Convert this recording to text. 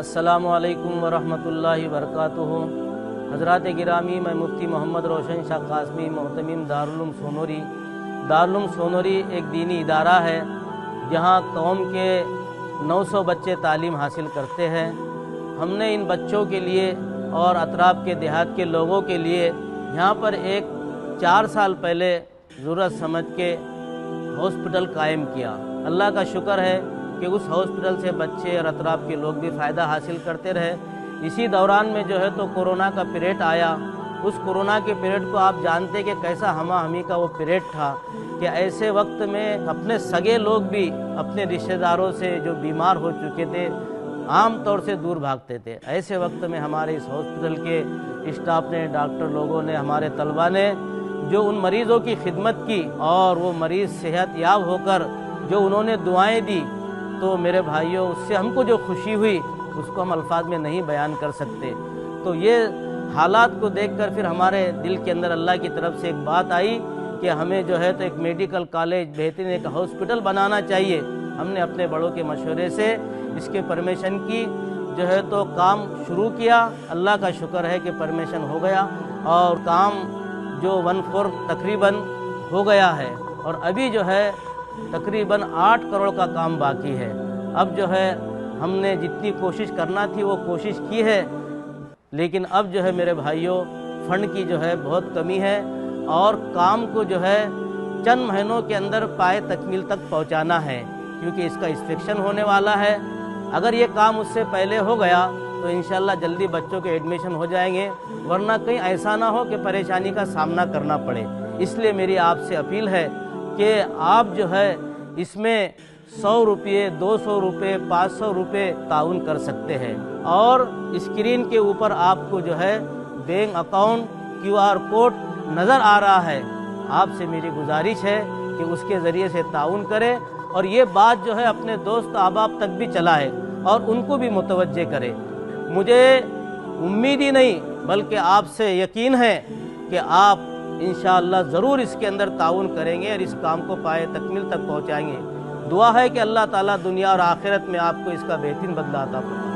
السلام علیکم ورحمۃ اللہ وبرکاتہ۔ حضرات گرامی، میں مفتی محمد روشن شاہ قاسمی، محتمم دارالعلوم سونوری۔ دارالعلوم سونوری ایک دینی ادارہ ہے جہاں قوم کے 900 بچے تعلیم حاصل کرتے ہیں۔ ہم نے ان بچوں کے لیے اور اطراف کے دیہات کے لوگوں کے لیے یہاں پر ایک 4 سال پہلے ضرورت سمجھ کے ہاسپٹل قائم کیا۔ اللہ کا شکر ہے کہ اس ہاسپٹل سے بچے اور اطراف کے لوگ بھی فائدہ حاصل کرتے رہے۔ اسی دوران میں جو ہے تو کورونا کا پیریڈ آیا۔ اس کورونا کے پیریڈ کو آپ جانتے کہ کیسا ہمہ ہمی کا وہ پیریڈ تھا کہ ایسے وقت میں اپنے سگے لوگ بھی اپنے رشتہ داروں سے جو بیمار ہو چکے تھے عام طور سے دور بھاگتے تھے۔ ایسے وقت میں ہمارے اس ہاسپٹل کے اسٹاف نے، ڈاکٹر لوگوں نے، ہمارے طلباء نے جو ان مریضوں کی خدمت کی اور وہ مریض صحت یاب ہو کر جو انہوں نے دعائیں دی، تو میرے بھائیوں اس سے ہم کو جو خوشی ہوئی اس کو ہم الفاظ میں نہیں بیان کر سکتے۔ تو یہ حالات کو دیکھ کر پھر ہمارے دل کے اندر اللہ کی طرف سے ایک بات آئی کہ ہمیں جو ہے تو ایک میڈیکل کالج، بہترین ایک ہاسپٹل بنانا چاہیے۔ ہم نے اپنے بڑوں کے مشورے سے اس کے پرمیشن کی جو ہے تو کام شروع کیا۔ اللہ کا شکر ہے کہ پرمیشن ہو گیا اور کام جو 1/4 تقریباً ہو گیا ہے، اور ابھی جو ہے تقریباً 8 کروڑ کا کام باقی ہے۔ اب جو ہے ہم نے جتنی کوشش کرنا تھی وہ کوشش کی ہے، لیکن اب جو ہے میرے بھائیوں فنڈ کی جو ہے بہت کمی ہے اور کام کو جو ہے چند مہینوں کے اندر پائے تکمیل تک پہنچانا ہے، کیونکہ اس کا انسپیکشن ہونے والا ہے۔ اگر یہ کام اس سے پہلے ہو گیا تو انشاءاللہ جلدی بچوں کے ایڈمیشن ہو جائیں گے، ورنہ کہیں ایسا نہ ہو کہ پریشانی کا سامنا کرنا پڑے۔ اس لیے میری آپ سے اپیل ہے کہ آپ جو ہے اس میں 100 روپے، 200 روپے، 500 روپے تعاون کر سکتے ہیں، اور اسکرین کے اوپر آپ کو جو ہے بینک اکاؤنٹ QR کوڈ نظر آ رہا ہے۔ آپ سے میری گزارش ہے کہ اس کے ذریعے سے تعاون کرے اور یہ بات جو ہے اپنے دوست احباب تک بھی چلائے اور ان کو بھی متوجہ کرے۔ مجھے امید ہی نہیں بلکہ آپ سے یقین ہے کہ آپ انشاءاللہ ضرور اس کے اندر تعاون کریں گے اور اس کام کو پائے تکمیل تک پہنچائیں گے۔ دعا ہے کہ اللہ تعالیٰ دنیا اور آخرت میں آپ کو اس کا بہترین بدلہ عطا فرمائے۔